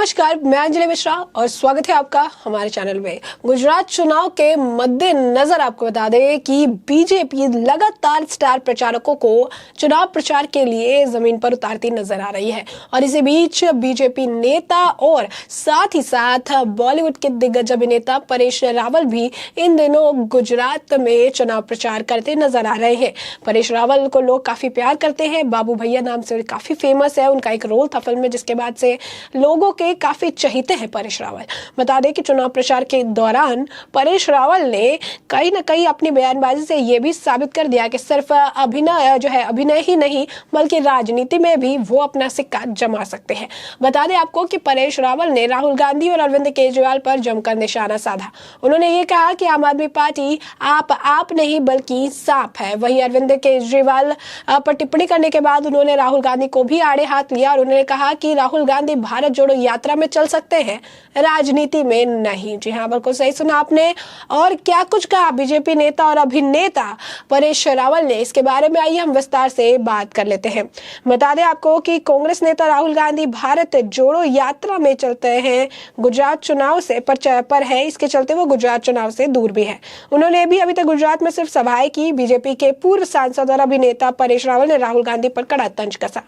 नमस्कार, मैं अंजलि मिश्रा और स्वागत है आपका हमारे चैनल में। गुजरात चुनाव के मद्देनजर आपको बता दें कि बीजेपी लगातार स्टार प्रचारकों को चुनाव प्रचार के लिए जमीन पर उतारती नजर आ रही है और इसी बीच बीजेपी नेता और साथ ही साथ बॉलीवुड के दिग्गज अभिनेता परेश रावल भी इन दिनों गुजरात में चुनाव प्रचार करते नजर आ रहे हैं। परेश रावल को लोग काफी प्यार करते हैं, बाबू भैया नाम से काफी फेमस है। उनका एक रोल था फिल्म में जिसके बाद से लोगों के काफी चहीते हैं परेश रावल। बता दें कि चुनाव प्रचार के दौरान परेश रावल ने कहीं ना कहीं अपनी बयानबाजी से यह भी साबित कर दिया कि सिर्फ अभिनय ही नहीं बल्कि राजनीति में भी वो अपना सिक्का जमा सकते हैं। बता दें आपको कि परेश रावल ने राहुल गांधी और अरविंद केजरीवाल पर जमकर निशाना साधा। उन्होंने ये कहा कि आम आदमी पार्टी आप नहीं बल्कि सांप है। वहीं अरविंद केजरीवाल पर टिप्पणी करने के बाद उन्होंने राहुल गांधी को भी आड़े हाथ लिया और उन्होंने कहा कि राहुल गांधी भारत जोड़ो यात्रा में चल सकते हैं, राजनीति में नहीं। जी हाँ, बिल्कुल सही सुना आपने। और क्या कुछ कहा बीजेपी नेता और अभिनेता परेश रावल ने, इसके बारे में आइए हम विस्तार से बात कर लेते हैं। बता दें आपको कि कांग्रेस नेता राहुल गांधी भारत जोड़ो यात्रा में चलते हैं, गुजरात चुनाव से पर है, इसके चलते वो गुजरात चुनाव से दूर भी है। उन्होंने भी अभी तक गुजरात में सिर्फ सभाएं की। बीजेपी के पूर्व सांसद और अभिनेता परेश रावल ने राहुल गांधी पर कड़ा तंज कसा।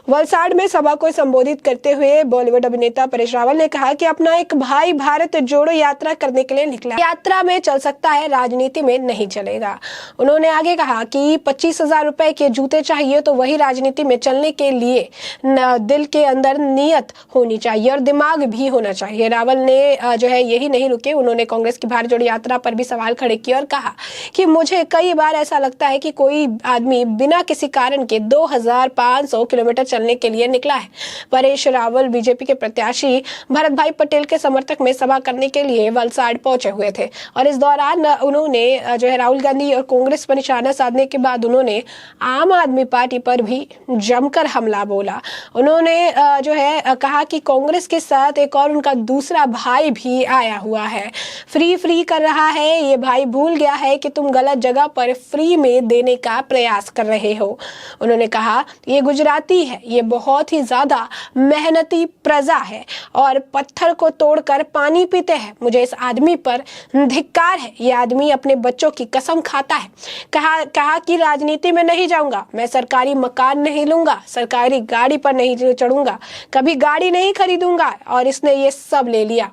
वलसाड़ में सभा को संबोधित करते हुए बॉलीवुड अभिनेता परेश रावल ने कहा कि अपना एक भाई भारत जोड़ो यात्रा करने के लिए निकला, यात्रा में चल सकता है, राजनीति में नहीं चलेगा। उन्होंने आगे कहा कि 25,000 रुपए के जूते चाहिए तो वही राजनीति में चलने के लिए दिल के अंदर नियत होनी चाहिए और दिमाग भी होना चाहिए। रावल ने यही नहीं रुके, उन्होंने कांग्रेस की भारत जोड़ो यात्रा पर भी सवाल खड़े किए और कहा कि मुझे कई बार ऐसा लगता है कि कोई आदमी बिना किसी कारण के 2500 किलोमीटर चलने के लिए निकला है। परेश रावल बीजेपी के प्रत्याशी भरत भाई पटेल के समर्थक में सभा करने के लिए वलसाड़ पहुंचे हुए थे और इस दौरान उन्होंने राहुल गांधी और कांग्रेस पर निशाना साधने के बाद उन्होंने आम आदमी पार्टी पर भी जमकर हमला बोला। उन्होंने कहा कि कांग्रेस के साथ एक और उनका दूसरा भाई भी आया हुआ है, फ्री कर रहा है। ये भाई भूल गया है कि तुम गलत जगह पर फ्री में देने का प्रयास कर रहे हो। उन्होंने कहा ये गुजराती है, ये बहुत ही ज्यादा मेहनती प्रजा है और पत्थर को तोड़कर पानी पीते हैं। मुझे इस आदमी पर धिक्कार है, ये आदमी अपने बच्चों की कसम खाता है। कहा कि राजनीति में नहीं जाऊंगा, मैं सरकारी मकान नहीं लूंगा, सरकारी गाड़ी पर नहीं चढ़ूंगा, कभी गाड़ी नहीं खरीदूंगा और इसने ये सब ले लिया।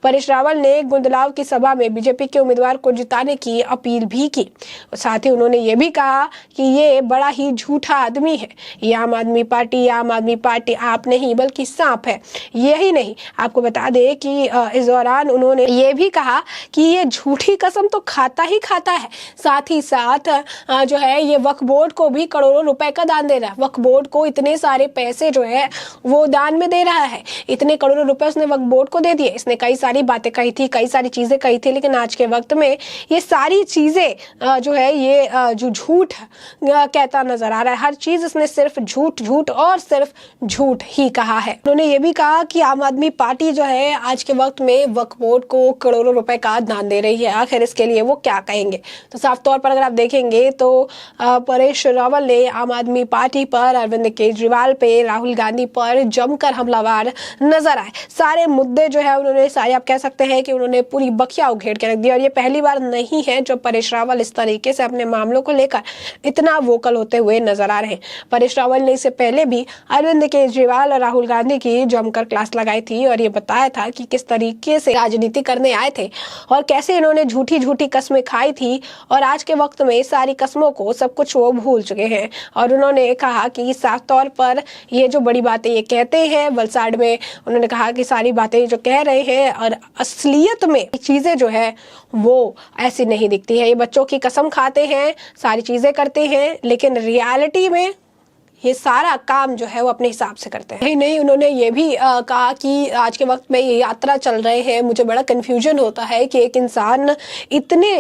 परेश रावल ने गुंदलाव की सभा में बीजेपी के उम्मीदवार को जिताने की अपील भी की। साथ ही उन्होंने ये भी कहा कि ये बड़ा ही झूठा आदमी है, ये आम आदमी पार्टी आप नहीं बल्कि सांप है। यही नहीं, आपको बता दे कि इस दौरान उन्होंने ये भी कहा कि ये झूठी कसम तो खाता ही खाता है, साथ ही साथ ये वक्फ बोर्ड को भी करोड़ों रुपए का दान दे रहा है। वक्फ बोर्ड को इतने सारे पैसे वो दान में दे रहा है, इतने करोड़ों रुपए उसने वक्फ बोर्ड को दे दिए। इसने कई सारी बातें कही थी, कई सारी चीजें कही थी, लेकिन आज के वक्त में ये सारी चीजें जो झूठ कहता नजर आ रहा है। हर चीज इसने सिर्फ झूठ और सिर्फ झूठ ही कहा है। उन्होंने ये भी कहा कि आम आदमी पार्टी आज के वक्त में वक्फ बोर्ड को करोड़ों रुपए का दान दे रही है। आखिर इसके लिए वो क्या कहेंगे? तो साफ तौर पर अगर आप देखेंगे तो परेश रावल ने आम आदमी पार्टी पर, अरविंद केजरीवाल पे, राहुल गांधी पर जमकर हमलावर नजर आए। सारे मुद्दे उन्होंने सारे, आप कह सकते हैं कि उन्होंने पूरी बखिया उघेड़ के रख दिया और ये पहली बार नहीं है जब परेश रावल इस तरीके से अपने मामलों को लेकर इतना वोकल होते हुए नजर आ रहे हैं। परेश रावल ने इससे पहले भी अरविंद केजरीवाल और राहुल गांधी की जमकर क्लास लगाई थी और ये बताया था कि किस तरीके से राजनीति करने आए थे और कैसे इन्होंने झूठी कस्में खाई थी और आज के वक्त में सारी कस्मों को सब कुछ वो भूल चुके हैं। और उन्होंने कहा कि साफ तौर पर ये जो बड़ी बातें ये कहते हैं वलसाड़ में, उन्होंने कहा कि सारी बातें जो कह रहे हैं और असलियत में चीजें वो ऐसी नहीं दिखती है। ये बच्चों की कसम खाते हैं, सारी चीजें करते हैं, लेकिन रियलिटी में ये सारा काम वो अपने हिसाब से करते हैं। नहीं, उन्होंने ये भी कहा कि आज के वक्त में ये यात्रा चल रहे हैं, मुझे बड़ा कंफ्यूजन होता है कि एक इंसान इतने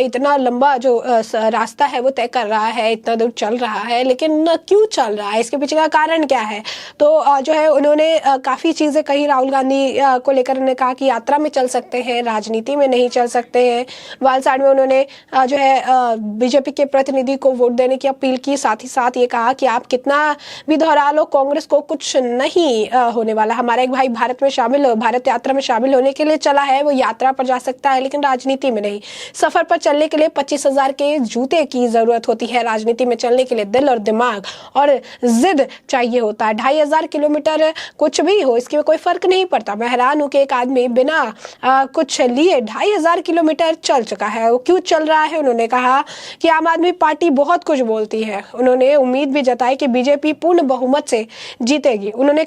इतना लंबा रास्ता है वो तय कर रहा है, इतना दूर चल रहा है, लेकिन क्यों चल रहा है, इसके पीछे का कारण क्या है? तो उन्होंने काफी चीजें कही राहुल गांधी को लेकर। उन्होंने कहा कि यात्रा में चल सकते हैं, राजनीति में नहीं चल सकते हैं। वलसाड़ में उन्होंने बीजेपी के प्रतिनिधि को वोट देने की अपील की। साथ ही साथ ये कहा कि आप कितना भी दोहरा लो, कांग्रेस को कुछ नहीं होने वाला। हमारा एक भाई भारत यात्रा में शामिल होने के लिए चला है, वो यात्रा पर जा सकता है लेकिन राजनीति में नहीं। सफर पर चलने के लिए 25,000 के जूते की जरूरत होती है, राजनीति में चलने के लिए दिल और दिमाग और जिद चाहिए होता है। 2,500 किलोमीटर कुछ भी हो, इसके में कोई फर्क नहीं पड़ता। मैं हैरान हूं कि एक आदमी बिना कुछ लिए 2,500 किलोमीटर चल चुका है। वो क्यों चल रहा है? उन्होंने कहा कि आम आदमी पार्टी बहुत कुछ बोलती है। उन्होंने उम्मीद भी जताई कि बीजेपी पूर्ण बहुमत से जीतेगी। उन्होंने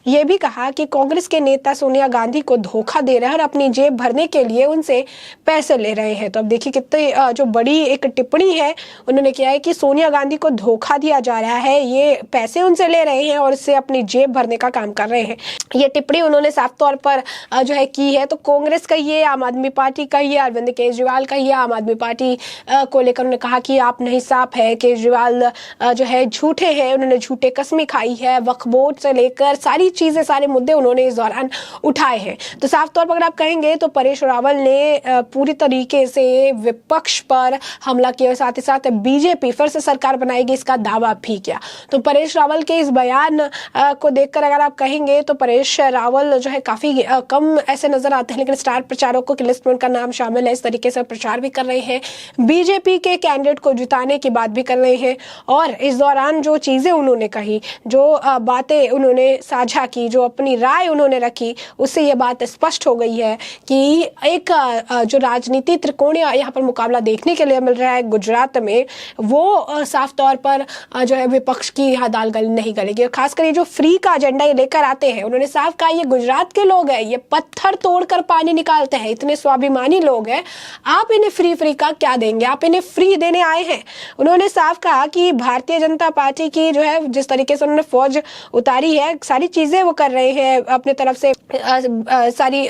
ये भी कहा कि कांग्रेस के नेता सोनिया गांधी को धोखा दे रहे हैं और अपनी जेब भरने के लिए उनसे पैसे ले रहे हैं। तो अब देखिए कितनी जो बड़ी एक टिप्पणी है उन्होंने किया है कि सोनिया गांधी को धोखा दिया जा रहा है, ये पैसे उनसे ले रहे हैं और इससे अपनी जेब भरने का काम कर रहे हैं। ये टिप्पणी उन्होंने साफ तौर पर जो है की है। तो कांग्रेस का ये, आम आदमी पार्टी का ये, अरविंद केजरीवाल का ये, आम आदमी पार्टी को लेकर उन्होंने कहा कि आप नहीं साफ है, केजरीवाल जो है झूठे हैं, उन्होंने झूठे कसमें खाई है। वक्फ बोर्ड से लेकर सारी चीजें, सारे मुद्दे उन्होंने इस दौरान उठाए हैं। तो साफ तौर पर अगर आप कहेंगे तो परेश रावल ने पूरी तरीके से विपक्ष पर हमला किया, साथ ही साथ बीजेपी फिर से सरकार बनाएगी इसका दावा भी किया। तो परेश रावल के इस बयान को देखकर अगर आप कहेंगे तो परेश रावल जो है काफी कम ऐसे नजर आते हैं, लेकिन स्टार प्रचारकों की लिस्ट में उनका नाम शामिल है। इस तरीके से प्रचार भी कर रहे हैं, बीजेपी के कैंडिडेट को जिताने की बात भी कर रहे हैं। और इस दौरान जो चीजें उन्होंने कही, जो बातें उन्होंने साझा की, जो अपनी राय उन्होंने रखी, उससे ये बात स्पष्ट हो गई है कि एक जो राजनीति त्रिकोणीय यहाँ पर मुकाबला देखने के लिए मिल रहा है गुजरात में, वो साफ तौर पर जो है विपक्ष की यहाँ दाल नहीं गलेगी। खासकर ये जो फ्री का एजेंडा ये लेकर आते हैं, उन्होंने साफ कहा ये गुजरात के लोग हैं, ये पत्थर तोड़कर पानी निकालते हैं, इतने स्वाभिमानी लोग हैं, आप इन्हें फ्री का क्या देंगे? आप इन्हें फ्री देने आए हैं। उन्होंने साफ कहा कि भारतीय जनता पार्टी की जो है जिस तरीके से उन्होंने फौज उतारी है, सारी चीजें वो कर रहे हैं, अपने तरफ से सारी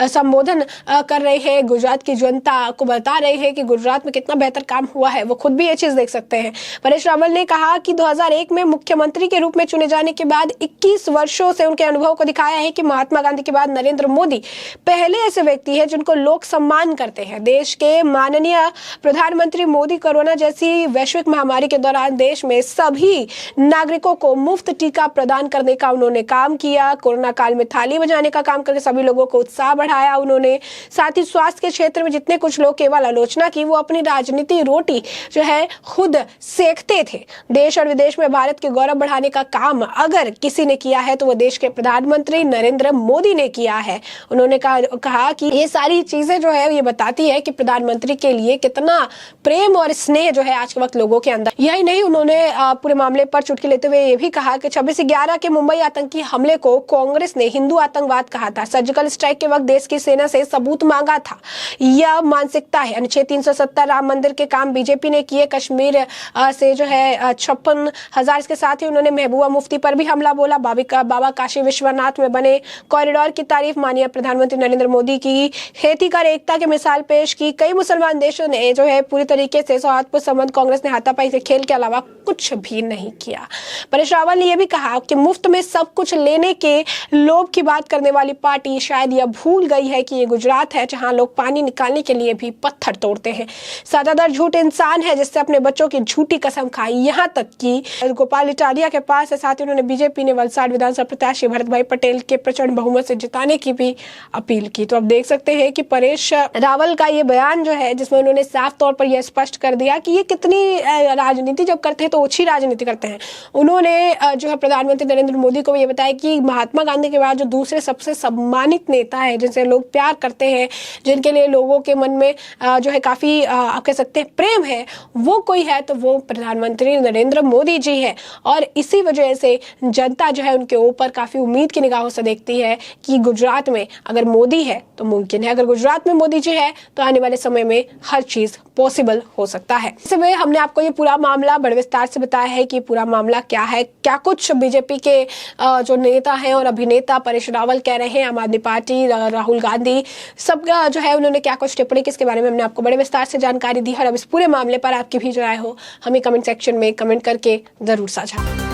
संबोधन कर रहे हैं, गुजरात की जनता को बता रहे हैं कि गुजरात में कितना बेहतर काम हुआ है, वो खुद भी ये चीज देख सकते हैं। परेश रावल ने कहा कि 2001 में मुख्यमंत्री के रूप में चुने जाने के बाद 21 वर्षों से उनके अनुभव को दिखाया है कि महात्मा गांधी के बाद नरेंद्र मोदी पहले ऐसे व्यक्ति है जिनको लोग सम्मान करते हैं। देश के माननीय प्रधानमंत्री मोदी कोरोना जैसी वैश्विक महामारी के दौरान देश में सभी नागरिकों को मुफ्त टीका प्रदान करने का उन्होंने काम किया। कोरोना काल में थाली बजाने का काम करके सभी लोगों को उत्साह बढ़ाया उन्होंने। साथ ही स्वास्थ्य के क्षेत्र में जितने कुछ लोग केवल आलोचना की, वो अपनी राजनीति रोटी जो है खुद सेकते थे। देश और विदेश में भारत के गौरव बढ़ाने का काम अगर किसी ने किया है तो वो देश के प्रधानमंत्री नरेंद्र मोदी ने किया है। उन्होंने कहा कि ये सारी चीजें जो है ये बताती है कि प्रधानमंत्री के लिए कितना प्रेम और स्नेह जो है आज के वक्त लोगों के अंदर। यही नहीं, उन्होंने पूरे मामले पर चुटकी लेते हुए ये भी कहा कि 26/11 के मुंबई आतंकी हमले को कांग्रेस ने हिंदू आतंकवाद कहा था। सर्जिकल स्ट्राइक के वक्त देश की सेना से सबूत मांगा था, यह मानसिकता है। अनुच्छेद 370 राम मंदिर के काम बीजेपी ने किए। कश्मीर से जो है 56,000, इसके साथ ही उन्होंने महबूबा मुफ्ती पर भी हमला बोला। बाबा काशी विश्वनाथ में बने कॉरिडोर की तारीफ माननीय प्रधानमंत्री नरेंद्र मोदी की। खेती कर एकता की मिसाल पेश की। कई मुसलमान देशों ने जो है पूरी तरीके से सौहार्दपूर्ण संबंध, कांग्रेस ने हाथापाई से खेल के अलावा कुछ भी नहीं किया। परेश रावल ने यह भी कहा कि मुफ्त में सब कुछ लेने के लोभ की बात करने वाली पार्टी शायद यह भूल गई है कि ये गुजरात है जहां लोग पानी निकालने के लिए भी पत्थर तोड़ते हैं। साझेदार झूठ इंसान है जिससे अपने बच्चों की झूठी कसम खाई, यहाँ तक कि गोपाल इटालिया के पास है। साथ ही उन्होंने बीजेपी ने वलसाड विधानसभा प्रत्याशी भरत भाई पटेल के प्रचंड बहुमत से जिताने की भी अपील की। तो अब देख सकते हैं कि परेश रावल का ये बयान जो है जिसमें उन्होंने साफ तौर पर यह स्पष्ट कर दिया कि ये कितनी राजनीति जब करते हैं तो ओछी राजनीति करते हैं। उन्होंने जो है प्रधानमंत्री नरेंद्र मोदी को ये बताया कि महात्मा गांधी के बाद जो दूसरे सबसे सम्मानित नेता है, जिनसे लोग प्यार करते हैं, जिनके लिए लोगों के मन में जो है काफी आप कह सकते हैं प्रेम है, वो कोई है तो वो प्रधानमंत्री नरेंद्र मोदी जी है। और इसी वजह से जनता जो है उनके ऊपर काफी उम्मीद की निगाहों से देखती है कि गुजरात में अगर मोदी है तो मुमकिन है, अगर गुजरात में मोदी जी है तो आने वाले समय में हर चीज पॉसिबल हो सकता है। इसमें हमने आपको ये पूरा मामला बड़े विस्तार से बताया है कि पूरा मामला क्या है, क्या कुछ बीजेपी के जो नेता हैं और अभिनेता परेश रावल कह रहे हैं, आम आदमी पार्टी, राहुल गांधी, सब जो है उन्होंने क्या कुछ टिप्पणी की, इसके बारे में हमने आपको बड़े विस्तार से जानकारी दी है। और अब इस पूरे मामले पर आपकी भी जो राय हो हमें कमेंट सेक्शन में कमेंट करके जरूर साझा